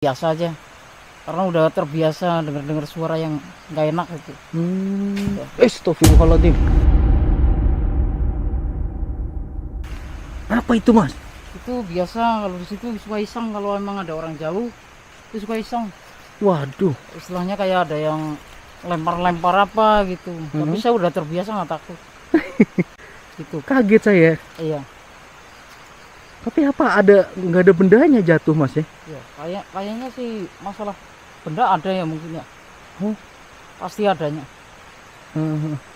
biasa aja karena udah terbiasa dengar suara yang nggak enak gitu. Astagfirullahaladzim. Apa itu, Mas? Itu biasa kalau di situ suka iseng, kalau emang ada orang jauh itu suka iseng. Waduh. Istilahnya kayak ada yang lempar-lempar apa gitu. Tapi saya udah terbiasa, nggak takut. Gitu. Kaget saya. Iya. Tapi apa nggak ada bendanya jatuh, Mas ya? Iya, kayaknya sih masalah benda ada ya mungkin ya. Oh. Pasti adanya.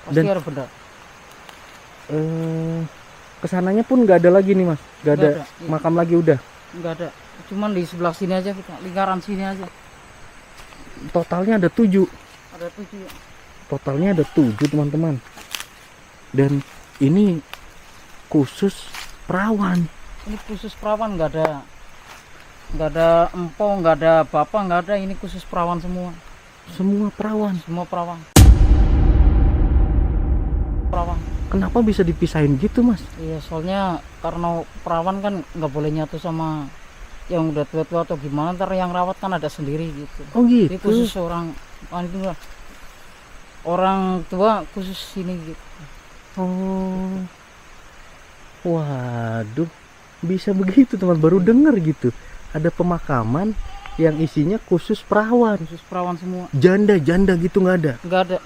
Pasti Dan ada benda. kesananya pun nggak ada lagi nih, Mas. Nggak ada, iya. makam lagi udah. Nggak ada. Cuman di sebelah sini aja kita, lingkaran sini aja. Totalnya ada 7. Ada 7 ya. Totalnya ada 7, teman-teman. Dan ini khusus perawan. Ini khusus perawan, nggak ada empong, nggak ada bapak, nggak ada. Ini khusus perawan semua. Semua perawan. Semua perawan. Perawan. Kenapa bisa dipisahin gitu, Mas? Iya, soalnya karena perawan kan nggak boleh nyatu sama yang udah tua-tua atau gimana. Ntar yang rawat kan ada sendiri gitu. Oh gitu. Jadi khusus orang tua khusus sini gitu. Oh. Waduh. Bisa begitu, teman. Baru denger gitu. Ada pemakaman yang isinya khusus perawan. Khusus perawan semua. Janda gitu nggak ada. Nggak ada.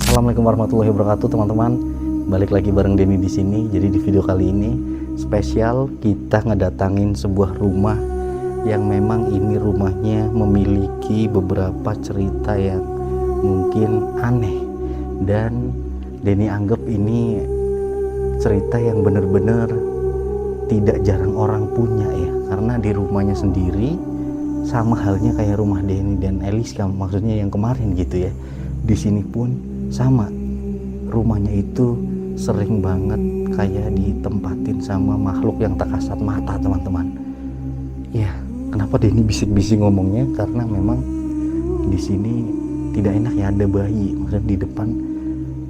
Assalamualaikum warahmatullahi wabarakatuh, teman-teman. Balik lagi bareng Denny di sini. Jadi di video kali ini spesial, kita ngedatangin sebuah rumah yang memang ini rumahnya memiliki beberapa cerita yang mungkin aneh, dan Denny anggap ini cerita yang bener-bener tidak jarang orang punya ya, karena di rumahnya sendiri sama halnya kayak rumah Denny dan Eliska, maksudnya yang kemarin gitu ya. Di sini pun sama, rumahnya itu sering banget kayak ditempatin sama makhluk yang tak kasat mata, teman-teman. Ya, kenapa Denny bisik-bisik ngomongnya? Karena memang di sini tidak enak ya, ada bayi. Maksudnya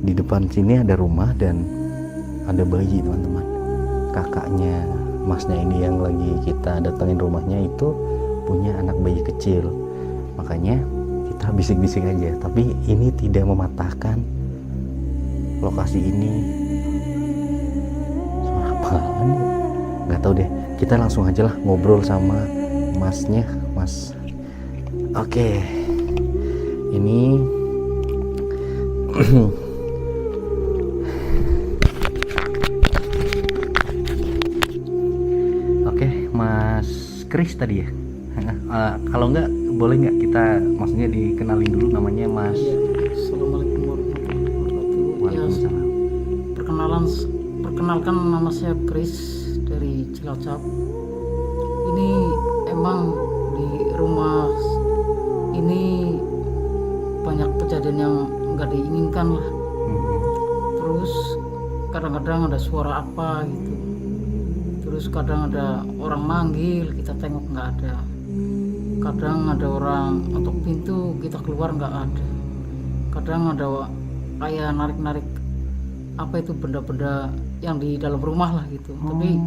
di depan sini ada rumah dan ada bayi, teman-teman. Kakaknya masnya ini yang lagi kita datengin rumahnya itu punya anak bayi kecil. Makanya kita bisik-bisik aja, tapi ini tidak mematahkan lokasi ini. Suara apaan ya? Nggak tahu deh, kita langsung aja lah ngobrol sama masnya, Mas. Oke, ini oke, Mas Kris tadi ya. Kalau nggak, boleh nggak kita maksudnya dikenalin dulu namanya, Mas? Assalamualaikum warahmatullahi wabarakatuh. Waalaikumsalam. Perkenalkan, nama saya Kris dari Cilacap. Ini emang di rumah ini banyak kejadian yang nggak diinginkan lah. Terus kadang-kadang ada suara apa gitu. Terus kadang ada orang manggil, kita tengok nggak ada. Kadang ada orang ngetok pintu, kita keluar nggak ada. Kadang ada kayak narik-narik apa itu benda-benda yang di dalam rumah lah gitu. Tapi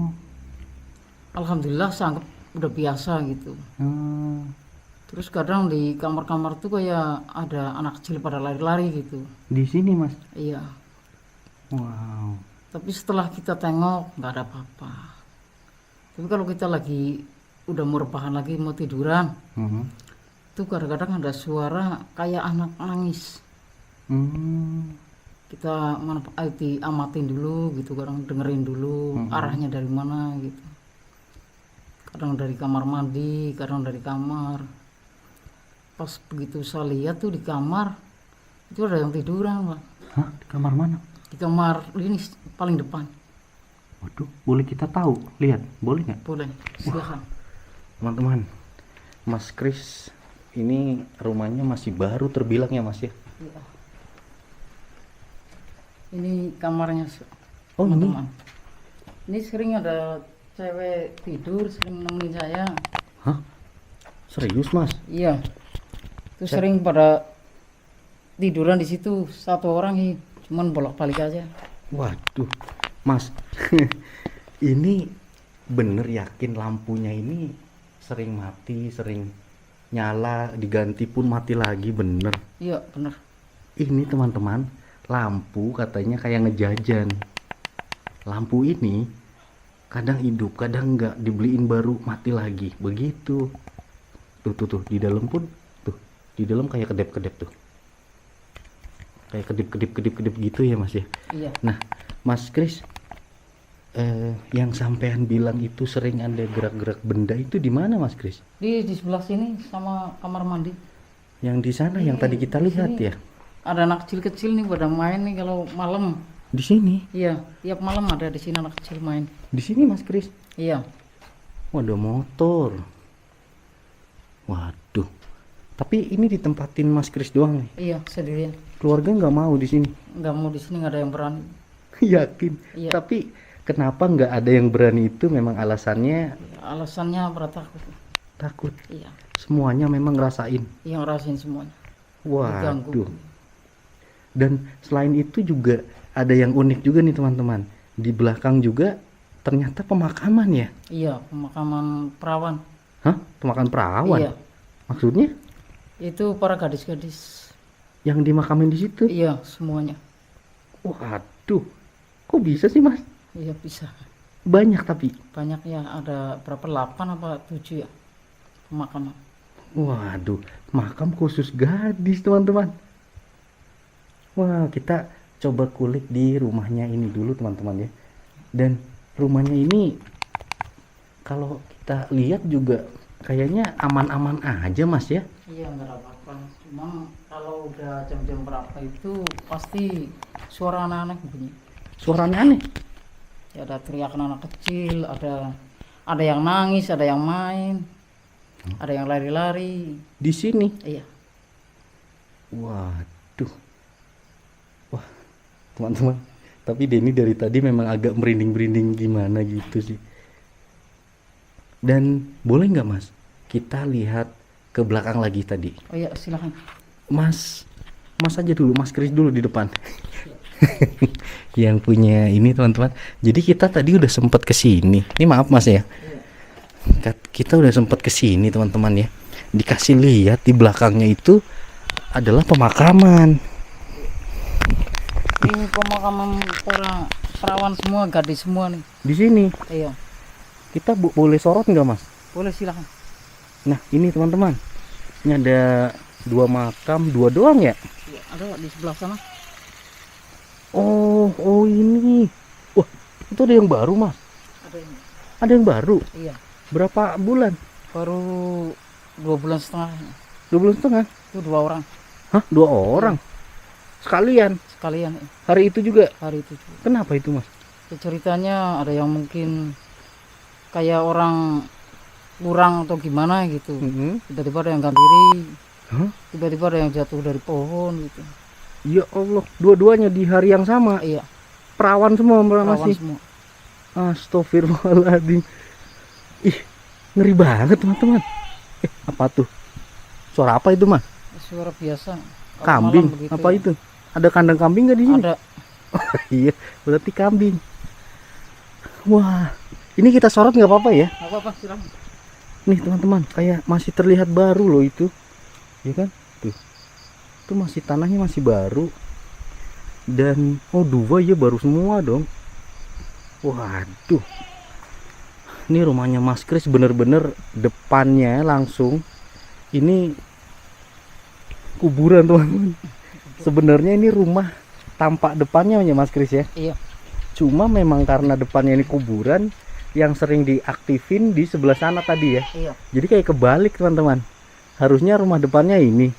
alhamdulillah saya anggap udah biasa gitu. Terus kadang di kamar-kamar tuh kayak ada anak kecil pada lari-lari gitu. Di sini, Mas? Iya. Wow. Tapi setelah kita tengok nggak ada apa-apa. Tapi kalau kita lagi udah mau rebahan lagi, mau tiduran, itu kadang-kadang ada suara kayak anak nangis. Kita amatin dulu gitu, kadang dengerin dulu arahnya dari mana gitu. Kadang dari kamar mandi, kadang dari kamar. Pas begitu saya lihat tuh di kamar itu ada yang tiduran, Pak. Hah? Di kamar mana? Di kamar ini paling depan. Waduh, boleh kita tahu? Lihat, boleh nggak? Boleh, silakan. Teman-teman, Mas Kris ini rumahnya masih baru terbilang ya Mas ya. Iya. Ini kamarnya Oh, ini? teman-teman. Ini sering ada cewek tidur sering nemenin saya. Hah? Serius Mas? Iya. Itu sering pada tiduran di situ satu orang sih, cuman bolak-balik aja. Waduh, Mas, ini bener yakin lampunya ini sering mati, sering nyala, diganti pun mati lagi, bener? Iya, bener. Ini teman-teman, lampu katanya kayak ngejajan. Lampu ini kadang hidup, kadang enggak, dibeliin baru mati lagi, begitu. Tuh, di dalam pun, tuh, di dalam kayak kedip-kedip tuh. Kayak kedip-kedip gitu ya Mas ya. Iya. Nah, Mas Kris, yang sampean bilang itu sering ada gerak-gerak benda itu di mana Mas Kris? Di sebelah sini sama kamar mandi. Yang di sana yang tadi kita di lihat sini. ya? Ada anak kecil-kecil nih pada main nih kalau malam. Di sini? Iya, tiap malam ada di sini anak kecil main. Di sini Mas Kris? Iya. Ada motor. Waduh. Tapi ini ditempatin Mas Kris doang nih. Iya, sendirian. Keluarga nggak mau di sini. Nggak mau di sini, nggak ada yang berani. Yakin. Iya. Tapi kenapa nggak ada yang berani itu? Memang alasannya Alasannya pada takut. takut. Iya. Semuanya memang ngerasain. Yang ngerasain semuanya. Waduh. Diganggu. Dan selain itu juga ada yang unik juga nih teman-teman. Di belakang juga ternyata pemakaman ya. Iya, pemakaman perawan. Hah? Pemakaman perawan? Iya. Maksudnya Itu para gadis-gadis. yang dimakamin di situ? Iya, semuanya. Waduh. Kok bisa sih Mas? Iya, bisa. Banyak tapi. Banyak ya, ada berapa? 8 apa 7 ya? Pemakaman. Waduh, makam khusus gadis teman-teman. Wah, kita coba kulik di rumahnya ini dulu teman-teman ya. Dan rumahnya ini kalau kita lihat juga kayaknya aman-aman aja Mas ya. Iya, nggak ada apa-apa. Cuma kalau udah jam-jam berapa itu pasti suara anak-anak bunyi. Suaranya aneh. Ya, ada teriakan anak kecil, ada yang nangis, ada yang main, ada yang lari-lari. Di sini. Iya. Waduh. Wah, teman-teman. Tapi Denny dari tadi memang agak merinding-merinding gimana gitu sih. Dan boleh nggak Mas? Kita lihat ke belakang lagi tadi. Oh iya, silahkan. Mas aja dulu, Mas Kris dulu di depan. Yang punya ini teman-teman. Jadi kita tadi udah sempat ke sini. Ini maaf Mas ya. Kita udah sempat ke sini teman-teman ya. Dikasih lihat di belakangnya itu adalah pemakaman. Ini pemakaman para perawan semua, gadis semua nih. Di sini Iya. kita boleh sorot nggak Mas? Boleh, silahkan. Nah ini teman-teman. Ini ada 2 makam, 2 doang ya? Iya, ada di sebelah sana. Oh ini. Wah, itu ada yang baru Mas. Ada ini. Ada yang baru. Iya. Berapa bulan? Baru 2 bulan setengah. 2 bulan setengah. Itu 2 orang Hah? 2 orang? Sekalian? sekalian Hari itu juga? hari itu juga. Kenapa itu Mas? Ya, ceritanya ada yang mungkin kayak orang kurang atau gimana gitu. Tiba-tiba ada yang ganti diri. Hah? Tiba-tiba ada yang jatuh dari pohon gitu. Ya Allah, dua-duanya di hari yang sama. Iya, Perawan semua perawan masih. semua. Astagfirullahaladzim. Ih, ngeri banget teman-teman. Apa tuh? Suara apa itu Mas? Suara biasa. Kalau Kambing? malam begitu Apa ya. itu? Ada kandang kambing nggak di sini? Ada. Iya, berarti kambing. Wah, ini kita sorot nggak apa-apa ya? Nggak apa-apa, silahkan. Nih teman-teman, kayak masih terlihat baru loh itu. Ya kan? Tuh. Itu masih tanahnya masih baru. Dan 2 ya baru semua dong. Waduh. Ini rumahnya Mas Kris bener-bener depannya langsung ini kuburan teman-teman. Sebenarnya ini rumah tampak depannya ya Mas Kris ya. Iya. Cuma memang karena depannya ini kuburan yang sering diaktifin di sebelah sana tadi ya. Iya. Jadi kayak kebalik teman-teman. Harusnya rumah depannya ini.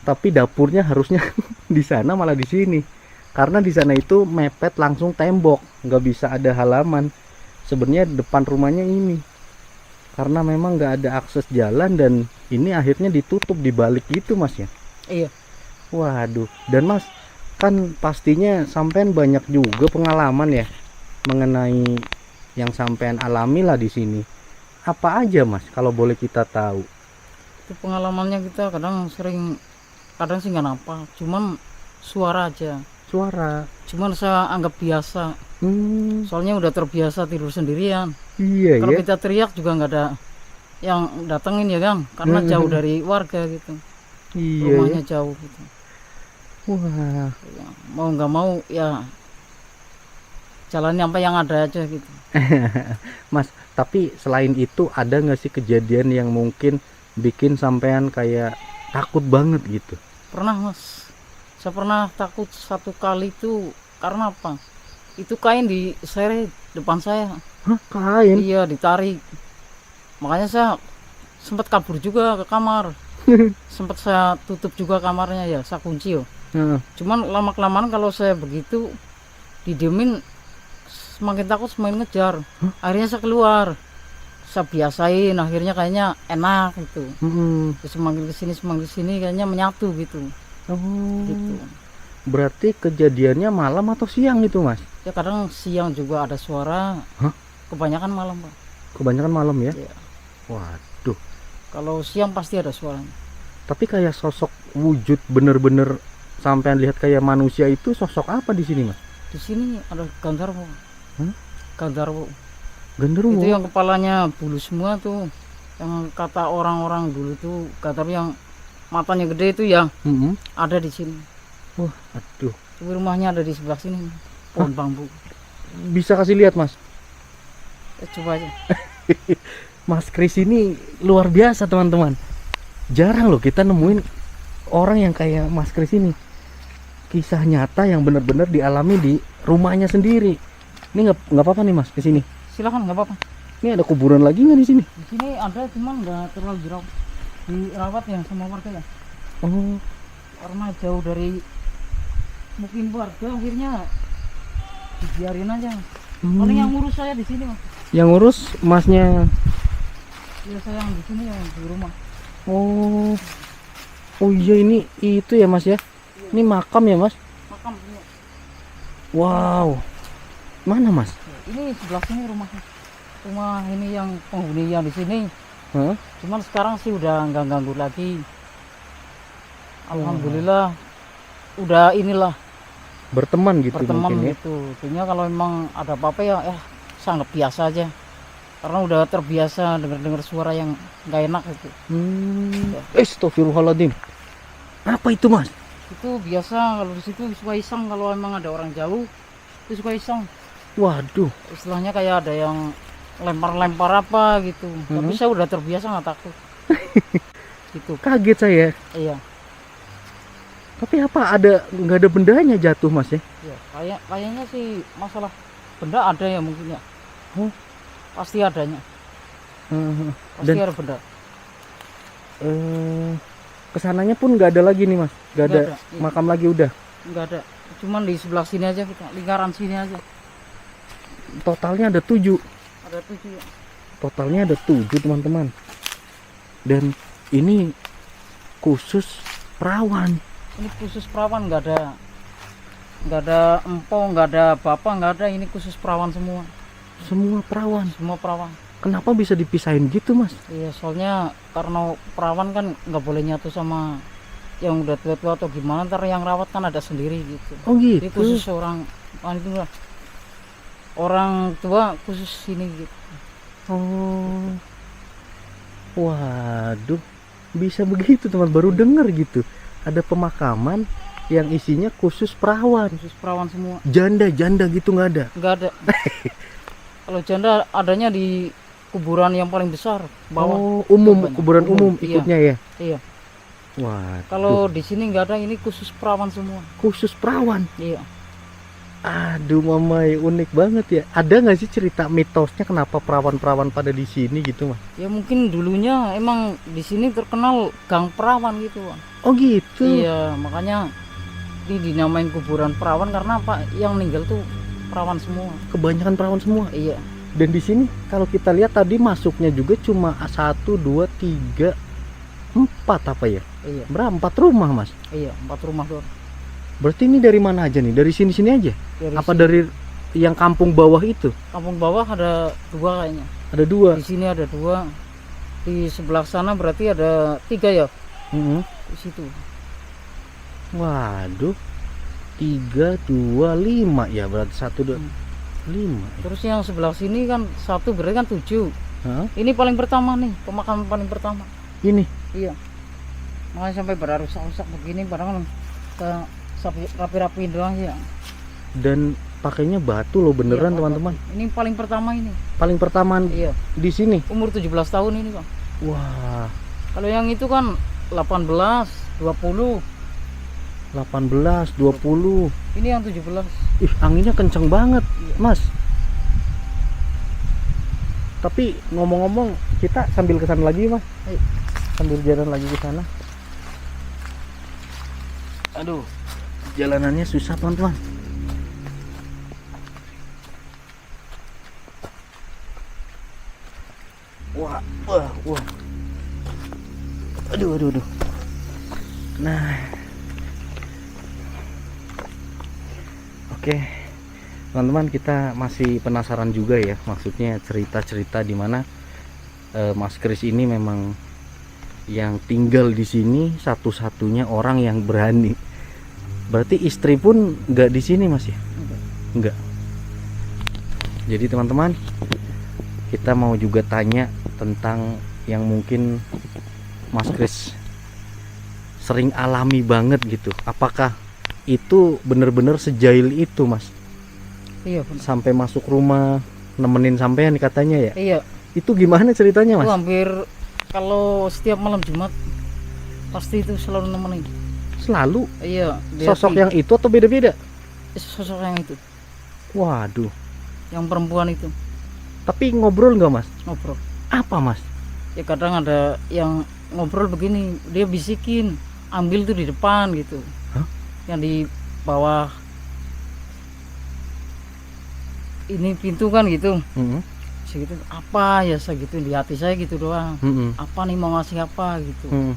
Tapi dapurnya harusnya di sana malah di sini. Karena di sana itu mepet langsung tembok, nggak bisa ada halaman. Sebenarnya depan rumahnya ini. Karena memang nggak ada akses jalan dan ini akhirnya ditutup dibalik gitu Mas ya. Iya. Waduh, dan Mas kan pastinya sampean banyak juga pengalaman ya mengenai yang sampean alami lah di sini. Apa aja Mas kalau boleh kita tahu? Itu pengalamannya kita kadang sih nggak apa, cuman suara aja. Suara. Cuman saya anggap biasa. Soalnya udah terbiasa tidur sendirian. Iya Kalau ya. kita teriak juga nggak ada yang datengin ya kan, karena jauh dari warga gitu. Iya. Rumahnya jauh gitu. Wah. Ya, mau nggak mau ya jalannya apa yang ada aja gitu. Mas, tapi selain itu ada nggak sih kejadian yang mungkin bikin sampean kayak takut banget gitu? Pernah Mas, saya pernah takut satu kali itu karena apa? Itu kain diseret depan saya. Hah, kain? Iya, ditarik. Makanya saya sempat kabur juga ke kamar. Sempat saya tutup juga kamarnya ya, saya kunci yo. Heeh. Cuman lama-kelamaan kalau saya begitu didiemin, semakin takut semakin ngejar. Akhirnya saya keluar, saya biasain, akhirnya kayaknya enak gitu. Terus semakin kesini kayaknya menyatu gitu. Oh, Gitu. berarti kejadiannya malam atau siang itu Mas? Ya kadang siang juga ada suara. Hah? Kebanyakan malam Pak. Kebanyakan malam ya? Iya. Waduh, Kalau siang pasti ada suaranya. tapi kayak sosok wujud bener-bener sampean lihat kayak manusia itu sosok apa di sini Mas? Di sini ada Gandharwo. Hah? Gandharwo. Genderuwo? Itu yang kepalanya bulu semua tuh. Yang kata orang-orang dulu tuh Gandharwo yang matanya gede itu ya, ada di sini. Wah, aduh. Tapi rumahnya ada di sebelah sini. Pohon bambu. Bisa kasih lihat Mas? Coba aja. Mas Kris ini luar biasa teman-teman. Jarang loh kita nemuin orang yang kayak Mas Kris ini. Kisah nyata yang benar-benar dialami di rumahnya sendiri. Ini nggak apa-apa nih Mas kesini. Silakan, nggak apa-apa. Ini ada kuburan lagi nggak di sini? Di sini ada, cuman nggak terlalu dirawat ya sama warga ya. Oh, Karena jauh dari mungkin warga, akhirnya dibiarin aja. Paling yang ngurus saya di sini Mas. yang ngurus Masnya. Ya saya yang di sini ya di rumah. Oh, oh iya ini itu ya Mas ya. Ini makam ya Mas. Makam semua. Wow, mana Mas? Ini sebelah sini rumahnya. Rumah ini yang penghuni yang di sini. Hah? Cuman sekarang sih udah nggak ganggu lagi. Alhamdulillah. Udah inilah Berteman gitu berteman mungkin ya. gitu. Artinya kalau memang ada apa-apa ya sangat biasa aja. Karena udah terbiasa dengar suara yang nggak enak gitu. Astagfirullahaladzim. Apa itu Mas? Itu biasa kalau di situ suka iseng, kalau emang ada orang jauh itu suka iseng. Waduh. Istilahnya kayak ada yang lempar-lempar apa gitu. Tapi saya udah terbiasa nggak takut. Gitu. Kaget saya. Iya. Tapi apa nggak ada bendanya jatuh Mas ya? Iya, kayaknya sih masalah benda ada ya mungkin ya. Oh. Pasti adanya. Pasti Dan ada benda. kesananya pun nggak ada lagi nih Mas. Nggak ada, iya. makam lagi udah. Nggak ada. Cuman di sebelah sini aja kita, lingkaran sini aja. Totalnya ada 7. Ada 7 ya. Totalnya ada 7 teman-teman. Dan ini khusus perawan. Ini khusus perawan, nggak ada empong, nggak ada bapak, nggak ada. Ini khusus perawan semua. Semua perawan. Semua perawan. Kenapa bisa dipisahin gitu Mas? Iya, soalnya karena perawan kan nggak boleh nyatu sama yang udah tua-tua atau gimana, ntar yang rawat kan ada sendiri gitu. Oh Jadi gitu. khusus itu lah. Orang tua khusus sini gitu. Oh. Waduh. Bisa begitu teman, baru denger gitu. Ada pemakaman yang isinya khusus perawan. Khusus perawan semua. Janda gitu nggak ada. Nggak ada. Kalau janda adanya di kuburan yang paling besar bawah. Oh, umum, Banyak. kuburan umum Iya. ikutnya ya. Iya. Wah. Kalau di sini nggak ada, ini khusus perawan semua. Khusus perawan. Iya. Aduh mamai, unik banget ya. Ada nggak sih cerita mitosnya kenapa perawan-perawan pada di sini gitu Mas? Ya mungkin dulunya emang di sini terkenal gang perawan gitu, Bang. Oh gitu. Iya, makanya ini dinamain kuburan perawan karena apa? Yang meninggal tuh perawan semua. Kebanyakan perawan semua. Iya. Dan di sini kalau kita lihat tadi masuknya juga cuma 1, 2, 3, 4 apa ya? Iya, Berapa? 4 rumah mas? iya 4 rumah doang. Berarti ini dari mana aja nih? Dari sini-sini aja? Dari Apa sini. dari yang kampung bawah itu? Kampung bawah ada 2 kayaknya. Ada 2. Di sini ada 2. Di sebelah sana berarti ada 3 ya. Di situ. Waduh, 3, 2, 5 ya, berarti 1, 2, 5. Terus yang sebelah sini kan 1 berarti kan 7. Hah? Ini paling pertama nih, pemakaman paling pertama. Ini Iya. Makanya sampai pada rusak-rusak begini barang kita rapi-rapiin doang ya. dan pakainya batu loh beneran Iya, teman-teman. Ini paling pertama ini. Paling pertama Iya. di sini. Umur 17 tahun ini, Bang. Wah, Kalau yang itu kan 18, 20. 18, 20. Ini yang 17. Ih, anginnya kenceng banget, Iya. Mas. Tapi ngomong-ngomong, kita sambil kesana lagi, Mas. Ayo. Sambil jalan lagi ke sana. Aduh, jalanannya susah, teman-teman. Wah, wah, wah. Aduh, aduh, aduh. Nah. Oke. Teman-teman, kita masih penasaran juga ya, maksudnya cerita-cerita di mana Mas Kris ini memang yang tinggal di sini satu-satunya orang yang berani. Berarti istri pun nggak di sini, Mas ya? Enggak. Jadi teman-teman, kita mau juga tanya tentang yang mungkin Mas Kris sering alami banget gitu. Apakah itu bener-bener sejail itu, Mas? Iya, benar. Sampai masuk rumah nemenin sampean katanya ya? Iya. Itu gimana ceritanya, Itu Mas? hampir kalau setiap malam Jumat pasti itu selalu nemenin. Selalu Iya, sosok yang itu atau beda-beda? sosok yang itu, Waduh. yang perempuan itu Tapi ngobrol nggak, Mas? ngobrol. Apa, Mas? Ya kadang ada yang ngobrol begini, dia bisikin, ambil tuh di depan gitu. Hah? Yang di bawah ini pintu kan gitu. Mm-mm. Segitu apa ya segitu di hati saya gitu doang. Mm-mm. Apa nih mau ngasih apa gitu. Mm-mm.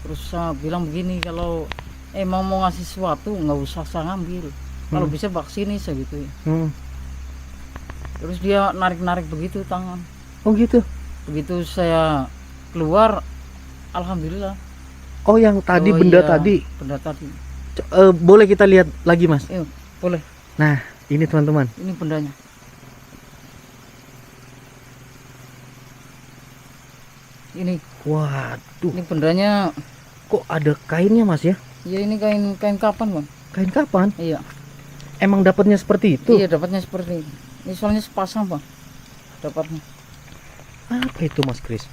Terus saya bilang begini, kalau emang mau ngasih sesuatu nggak usah saya ngambil. Kalau bisa vaksini segitu ya. Mm. Terus dia narik-narik begitu tangan. Oh gitu. Begitu saya keluar, alhamdulillah. Oh, yang tadi Oh benda iya, tadi. Benda tadi. Boleh kita lihat lagi, Mas? Yuk, boleh. Nah, ini teman-teman. Ini bendanya. Ini Waduh, bendanya. kok ada kainnya, Mas ya? Ya ini kain kapan, Bang? Kain kapan? Iya. Emang dapatnya seperti itu? Iya, dapatnya seperti ini. Ini soalnya sepasang, Bang. Dapatnya. Apa itu, Mas Kris?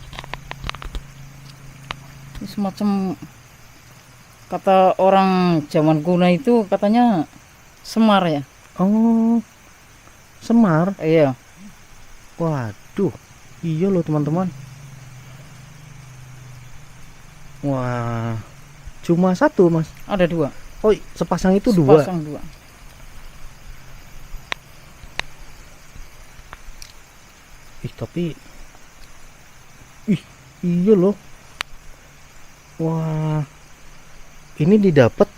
Ini semacam, kata orang zaman kuno itu katanya semar ya. Oh, semar. Iya. Waduh, iya loh teman-teman. Wah, cuma satu, Mas. Ada 2. Oh, sepasang itu 2. Sepasang 2. Ih, tapi iya loh. Wah, ini didapat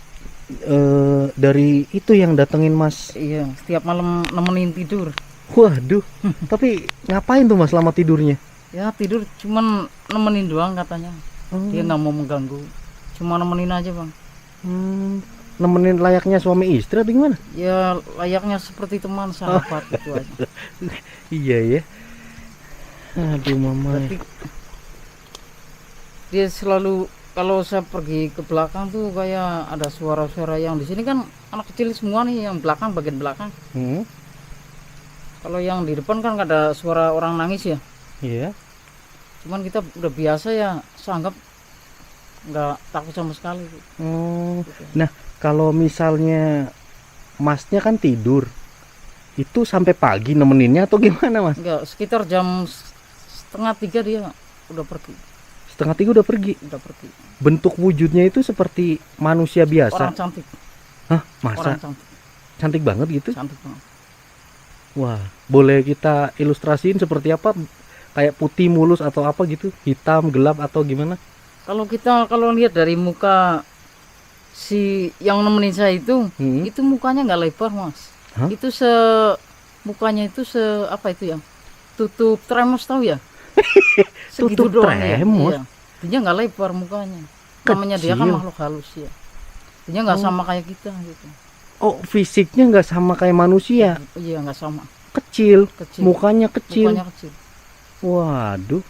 dari itu yang datengin Mas. Iya, setiap malam nemenin tidur. Waduh, tapi ngapain tuh Mas selama tidurnya? Ya tidur cuman nemenin doang katanya. Oh, Dia nggak mau mengganggu. Cuma nemenin aja, Bang. nemenin layaknya suami istri atau gimana? Ya layaknya seperti teman sahabat gitu aja. Iya ya. Aduh mama. Berarti dia selalu, kalau saya pergi ke belakang tuh kayak ada suara-suara yang di sini kan anak kecil semua nih, yang belakang, bagian belakang. Kalau yang di depan kan nggak ada suara orang nangis ya. Iya. Cuman kita udah biasa ya, saya anggap nggak takut sama sekali. Nah, kalau misalnya Masnya kan tidur, itu sampai pagi nemeninnya atau gimana, Mas? Enggak, sekitar jam 2:30 dia udah pergi. 2:30 udah pergi. Udah pergi. Bentuk wujudnya itu seperti manusia biasa. Orang cantik. Hah, Orang masa? cantik. Cantik banget gitu? Cantik banget. Wah, boleh kita ilustrasiin seperti apa? Kayak putih mulus atau apa gitu? Hitam, gelap atau gimana? Kalau lihat dari muka si yang nemenin saya itu mukanya nggak lebar mas. Hah? Itu mukanya itu apa itu ya? Tutup tremos tahu ya? Segitu Tutup doang ya. tremos? Iya. Dia nggak lebar mukanya. Namanya dia kan Kecil. makhluk halus ya. Dia nggak sama kayak kita gitu. Oh, fisiknya nggak sama kayak manusia. Iya nggak sama. Kecil. Kecil. Mukanya kecil. Mukanya kecil. Waduh.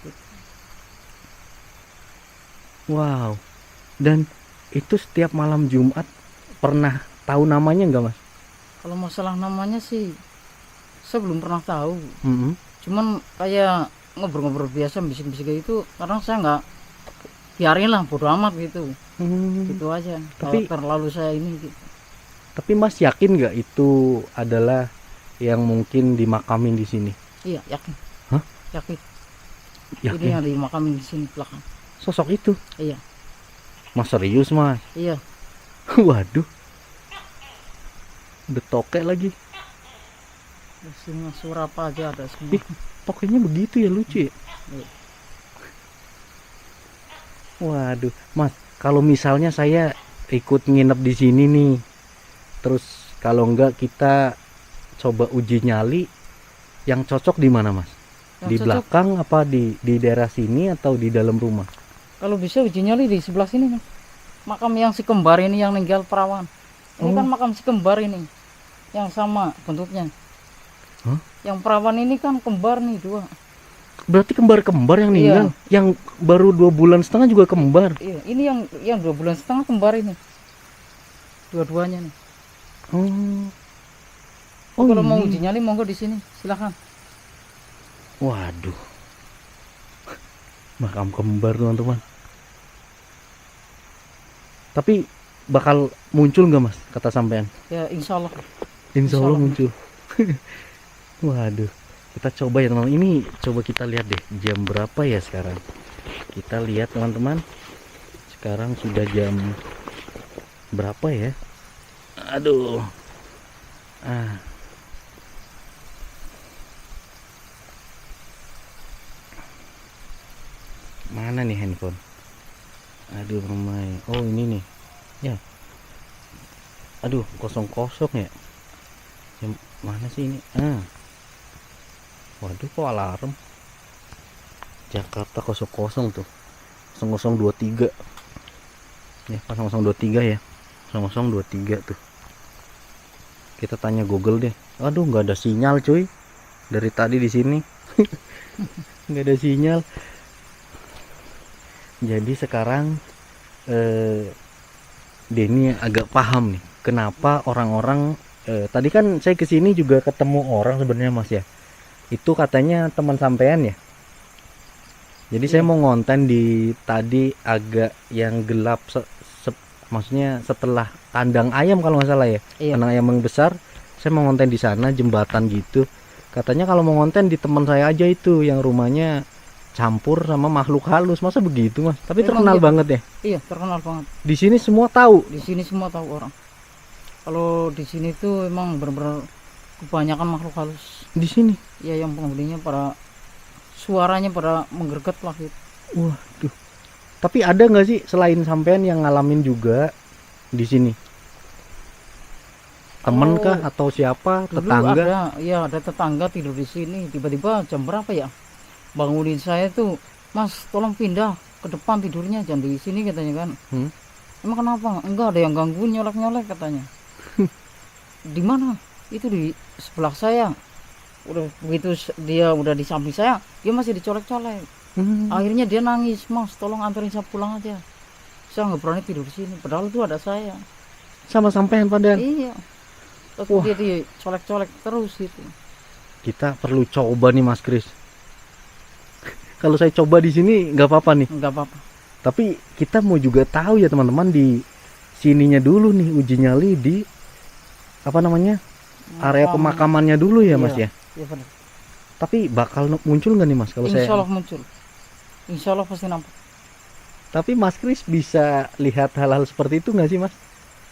Wow. Dan itu setiap malam Jumat pernah tahu namanya nggak mas? Kalau masalah namanya sih saya belum pernah tahu. Mm-mm. Cuman kayak ngobrol-ngobrol biasa bisik-bisik kayak itu kadang saya nggak biarin lah bodo amat gitu. Gitu aja. Tapi- Kalau terlalu saya ini gitu. Tapi mas yakin nggak itu adalah yang mungkin dimakamin di sini? Iya yakin. Hah? Yakin. Ini Yakin. yang dimakamin di sini belakang. Sosok itu? Iya. Mas serius mas? Iya. Waduh. Udah tokek lagi. Semua suara apa aja ada semua. Ih, tokeknya begitu ya, lucu ya? Iya. Waduh, mas, kalau misalnya saya ikut nginep di sini nih, terus kalau enggak kita coba uji nyali, yang cocok di mana mas? Yang Di cocok, belakang apa di daerah sini atau di dalam rumah? kalau bisa uji nyali di sebelah sini kan. Makam yang si kembar ini yang ninggal perawan. Ini kan makam si kembar ini. Yang sama bentuknya. Hah? Yang perawan ini kan kembar nih dua. Berarti kembar-kembar yang Iya. meninggal, yang baru 2,5 bulan juga kembar. Iya, ini yang 2,5 bulan kembar ini. Dua-duanya nih. Oh, Kalau mau ini. uji nyali monggo di sini, silakan. Waduh, makam kembar teman-teman. Tapi bakal muncul nggak mas, kata sampean? Ya insya Allah. Insya Allah Insya Allah. muncul. Waduh, kita coba ya teman. Ini coba kita lihat deh jam berapa ya sekarang. Kita lihat teman-teman. Sekarang sudah jam berapa ya? Aduh. Mana nih handphone? Aduh, Romai. Oh, ini nih. Ya. Aduh, kosong ya. Yang mana sih ini? Waduh, kok alarm? Jakarta 00 tuh. 0023. Ya, pas 0023 ya. 0023 tuh. Kita tanya Google deh. Aduh, nggak ada sinyal, cuy. Dari tadi di sini. Nggak ada sinyal. Jadi sekarang Denny agak paham nih. Kenapa orang-orang tadi kan saya kesini juga ketemu orang sebenarnya mas ya. Itu katanya teman sampean ya. Jadi saya mau ngonten di tadi agak yang gelap maksudnya setelah kandang ayam kalau nggak salah ya. Iya. Kandang ayam yang besar. Saya mau ngonten di sana jembatan gitu. Katanya kalau mau ngonten di teman saya aja itu yang rumahnya campur sama makhluk halus. Masa begitu mas? Tapi Emang terkenal iya. banget ya. Iya terkenal banget. Di sini semua tahu. Di sini semua tahu orang. Kalau di sini tuh emang benar-benar kebanyakan makhluk halus. Di sini. Ya yang penghuninya pada suaranya pada menggerget lah gitu. Waduh. Tapi ada nggak sih selain sampean yang ngalamin juga di sini? Temen Kalau kah atau siapa? Dulu Tetangga? ada tetangga tidur di sini. Tiba-tiba jam berapa ya? Bangunin saya tuh, Mas tolong pindah ke depan tidurnya, jangan di sini katanya kan. Emang kenapa? Enggak ada yang gangguin nyolek-nyolek katanya. Di mana? Itu di sebelah saya. Udah begitu dia udah di samping saya, dia masih dicolek-colek. Akhirnya dia nangis, Mas tolong anterin saya pulang aja. Saya nggak berani tidur di sini. Padahal itu ada saya. Sama sampean padahal. Iya. Terus Wah. dia dicolek-colek terus gitu. Kita perlu coba nih Mas Kris. Kalau saya coba di sini nggak apa-apa nih. Enggak apa-apa. Tapi kita mau juga tahu ya teman-teman di sininya dulu nih uji nyali di apa namanya area pemakamannya dulu ya Mas ya. Iya benar. Tapi bakal muncul nggak nih Mas kalau Insya saya? Allah muncul. Insya Allah pasti nampak. Tapi Mas Kris bisa lihat hal-hal seperti itu nggak sih Mas?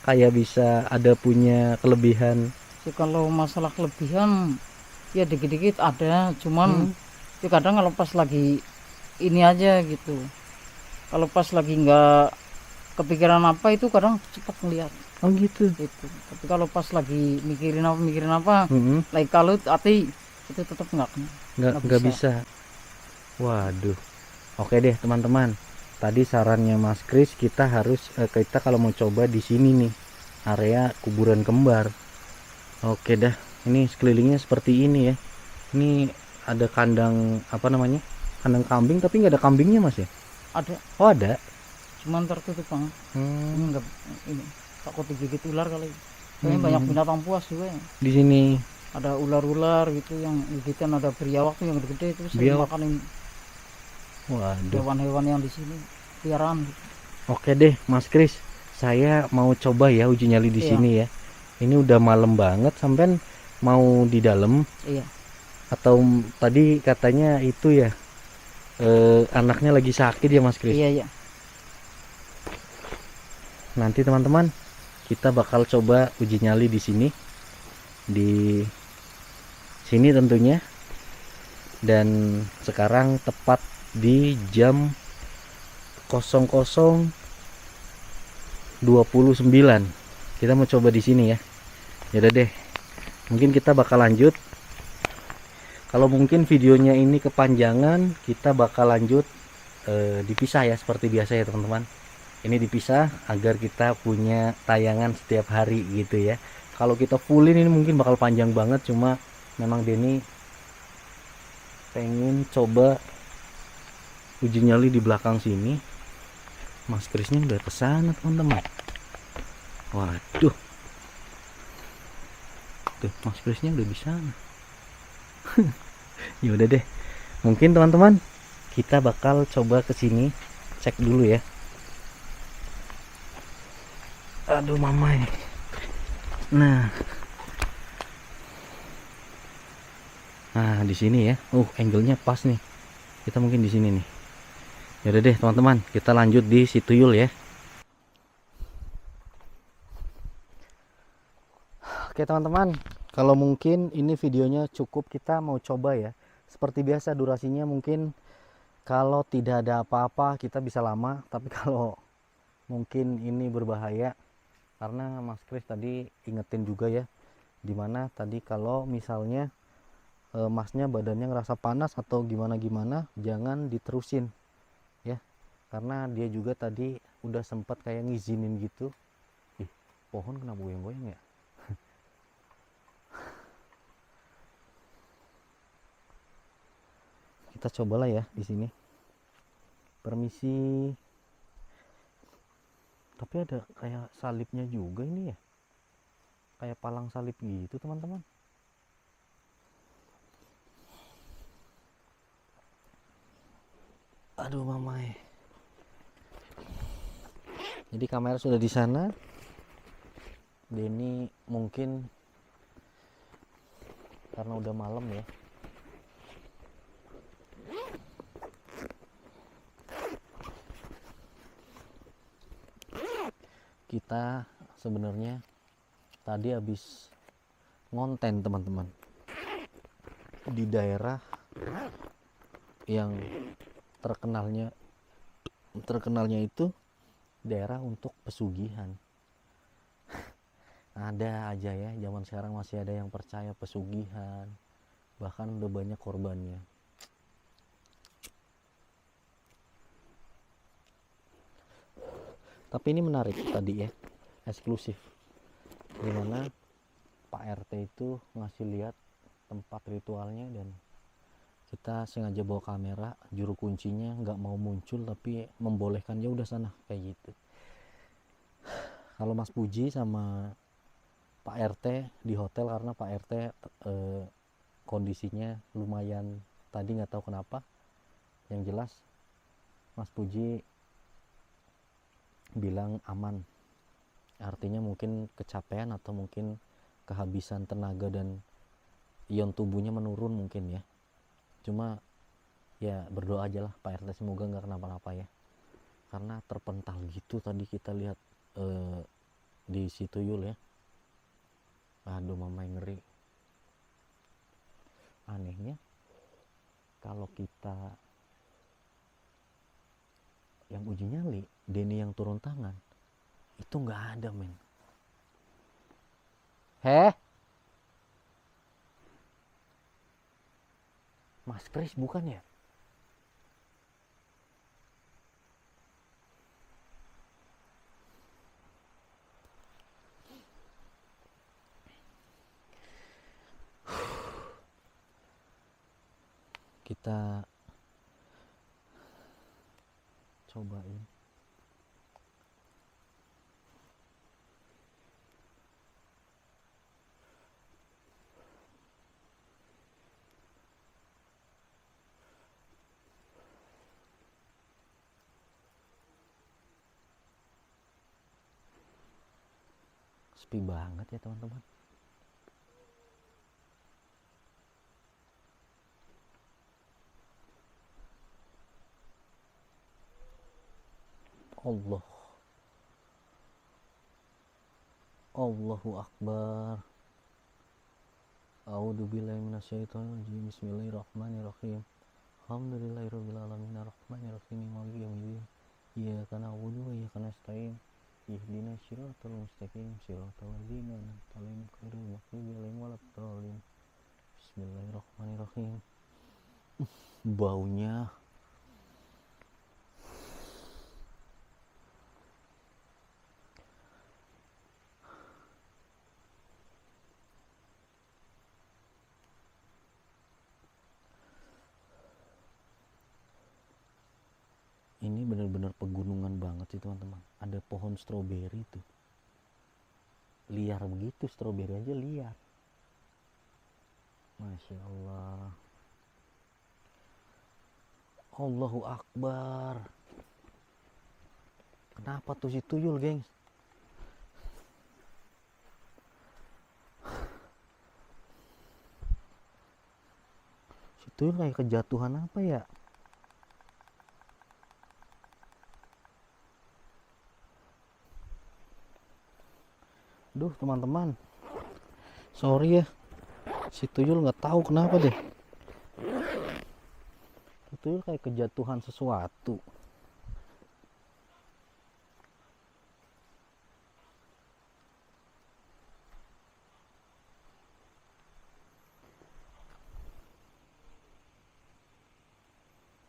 Kayak bisa ada punya kelebihan. Ya, kalau masalah kelebihan ya dikit-dikit ada, cuman ya kadang kalau pas lagi ini aja gitu. Kalau pas lagi nggak kepikiran apa itu kadang cepat ngeliat Oh gitu. itu. Tapi kalau pas lagi mikirin apa, Mm-mm. lagi kalut hati itu tetap Nggak bisa. Waduh. Oke deh teman-teman. Tadi sarannya Mas Kris, kita kalau mau coba di sini nih, area kuburan kembar. Oke dah. Ini sekelilingnya seperti ini ya. Ini ada kandang apa namanya? Kandang kambing tapi nggak ada kambingnya Mas ya? Ada, Oh ada. cuman tertutup bang. Hmm, Ini nggak, ini takut digigit ular kali. Soalnya banyak binatang buas juga ya. di sini Ada ular-ular gitu yang gigitan, ada biawak tuh yang gede itu sering biawak. makanin Waduh. hewan-hewan yang di sini piaraan gitu. Oke deh Mas Kris, saya mau coba ya uji nyali di Iya. sini ya. Ini udah malam banget, sampean mau di dalam Iya, atau tadi katanya itu ya, anaknya lagi sakit ya Mas Kris. iya. Nanti teman-teman kita bakal coba uji nyali di sini, di sini tentunya. Dan sekarang tepat di jam 00.29 kita mau coba di sini ya. Yaudah deh, mungkin kita bakal lanjut. Kalau mungkin videonya ini kepanjangan, kita bakal lanjut dipisah ya seperti biasa ya teman-teman. Ini dipisah agar kita punya tayangan setiap hari gitu ya. Kalau kita fullin ini mungkin bakal panjang banget, cuma memang Denny pengen coba uji nyali di belakang sini. Mas Krisnya udah kesana teman-teman. Waduh, tuh Mas Krisnya udah di sana. Ya udah deh, mungkin teman-teman kita bakal coba ke sini, cek dulu ya. Aduh mamai. Nah di sini ya. Angle-nya pas nih. Kita mungkin di sini nih. Ya udah deh teman-teman, kita lanjut di si tuyul ya. Oke teman-teman, kalau mungkin ini videonya cukup, kita mau coba ya. Seperti biasa durasinya mungkin kalau tidak ada apa-apa kita bisa lama, tapi kalau mungkin ini berbahaya, karena Mas Kris tadi ingetin juga ya, dimana tadi kalau misalnya masnya badannya ngerasa panas atau gimana-gimana, jangan diterusin ya, karena dia juga tadi udah sempat kayak ngizinin gitu. Pohon kenapa goyang-goyang ya? Kita cobalah ya di sini. Permisi. Tapi ada kayak salibnya juga ini ya. Kayak palang salib gitu, teman-teman. Aduh, mamai. Jadi kamera sudah di sana. Denny mungkin karena udah malam ya. Kita sebenarnya tadi habis ngonten teman-teman di daerah yang terkenalnya itu daerah untuk pesugihan. Ada aja ya, zaman sekarang masih ada yang percaya pesugihan, bahkan udah banyak korbannya. Tapi ini menarik tadi ya, eksklusif, dimana Pak RT itu ngasih lihat tempat ritualnya, dan kita sengaja bawa kamera, juru kuncinya nggak mau muncul tapi membolehkan, ya udah sana kayak gitu. Kalau Mas Puji sama Pak RT di hotel, karena Pak RT kondisinya lumayan tadi nggak tahu kenapa. Yang jelas Mas Puji bilang aman, artinya mungkin kecapean atau mungkin kehabisan tenaga dan ion tubuhnya menurun mungkin ya. Cuma ya berdoa aja lah Pak RT, semoga nggak kenapa-napa ya, karena terpental gitu tadi kita lihat di si tuyul ya. Aduh mamai, ngeri. Anehnya kalau kita yang uji nyali, Denny yang turun tangan, itu nggak ada men. Mas Kris bukan ya? Kita cobain. Sepi banget ya teman-teman. Allah, Allahu Akbar. A'udzubillahi minasyaitonirrajim. Bismillahirrahmanirrahim. Alhamdulillahirabbil alamin arrahmanirrahim maliki yaumiddin. Iyyaka na'budu wa iyyaka nasta'in. Ihdinas siratal mustaqim siratal ladzina an'amta 'alaihim ghairil maghdubi 'alaihim waladdallin. Bismillahirrahmanirrahim. Baunya ini benar-benar pegunungan banget sih teman-teman. Ada pohon stroberi tuh, liar begitu, stroberi aja liar. Masya Allah. Allahu Akbar. Kenapa tuh si tuyul gengs? Si tuyul kayak kejatuhan apa ya? Duh teman-teman, sorry ya, si tuyul nggak tahu kenapa deh. Si tuyul kayak kejatuhan sesuatu.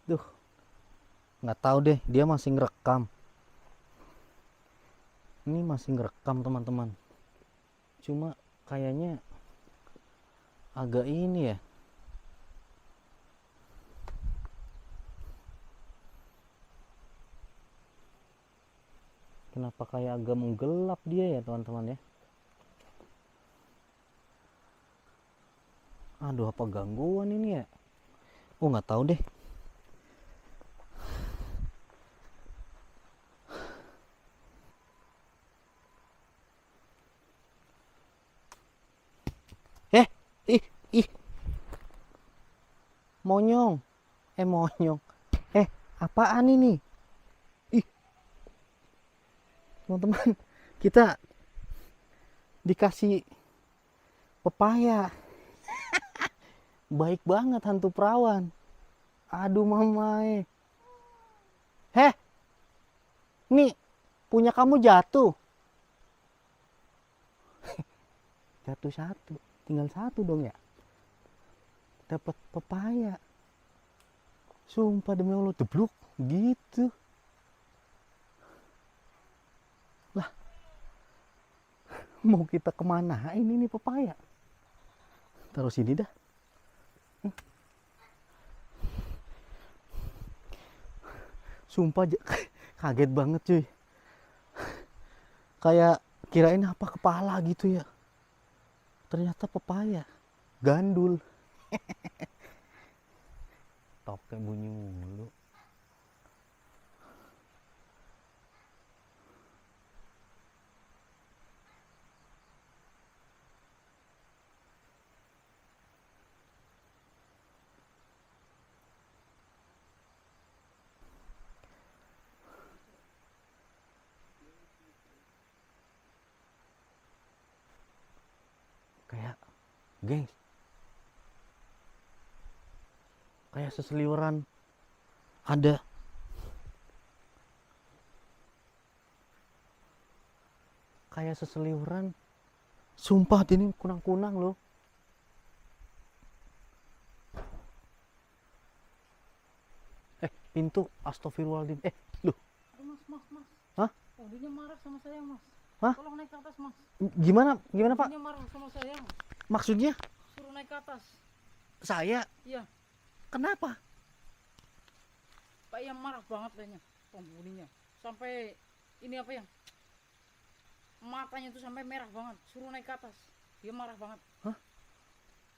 Duh, nggak tahu deh, dia masih ngerekam. Ini masih ngerekam teman-teman. Cuma kayaknya agak ini ya. Kenapa kayak agak menggelap dia ya teman-teman ya. Aduh, apa gangguan ini ya? Oh, nggak tahu deh. Ih, monyong. Monyong. Apaan ini? Ih, teman-teman, kita dikasih pepaya. Baik banget hantu perawan. Aduh mamae. Nih, punya kamu jatuh. Jatuh satu, tinggal satu dong ya. Dapat pepaya. Sumpah demi Allah, debluk gitu. Lah, mau kita kemana ini nih pepaya? Taruh sini dah. Sumpah kaget banget cuy. Kayak kirain apa kepala gitu ya. Ternyata pepaya. Gandul. Topeng bunyi mulu. Kayak gengs, kayak seseliweran ada kayak seseliuran. Sumpah ini kunang-kunang loh. Pintu, astagfirullahaladzim. Loh. Aduh, mas. Hah? Oh, dia marah sama saya, mas. Hah? Tolong naik ke atas, mas. Gimana Pak? Dia marah sama saya. Maksudnya Suruh naik ke atas. saya? Iya. Kenapa? Pak yang marah banget kayaknya penghuninya. Sampai ini apa yang matanya tuh sampai merah banget. Suruh naik ke atas. Dia marah banget.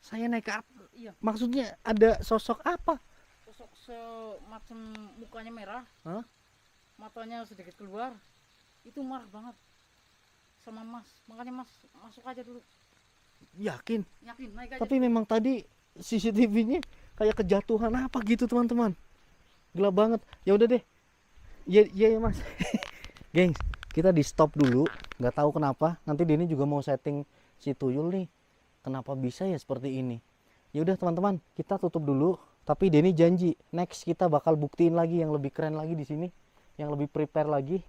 Saya naik ke atas? Iya. Maksudnya ada sosok apa? Sosok semacam mukanya merah. Hah? Matanya sedikit keluar. Itu marah banget sama mas. Makanya mas masuk aja dulu. Yakin? Yakin, naik aja. Tapi memang tadi CCTV-nya kayak kejatuhan apa gitu teman-teman. Gelap banget. Ya udah deh. Iya Mas. Gengs, kita di stop dulu. Nggak tahu kenapa. Nanti Denny juga mau setting si tuyul nih. Kenapa bisa ya seperti ini? Ya udah teman-teman, kita tutup dulu. Tapi Denny janji next kita bakal buktiin lagi yang lebih keren lagi di sini, yang lebih prepare lagi.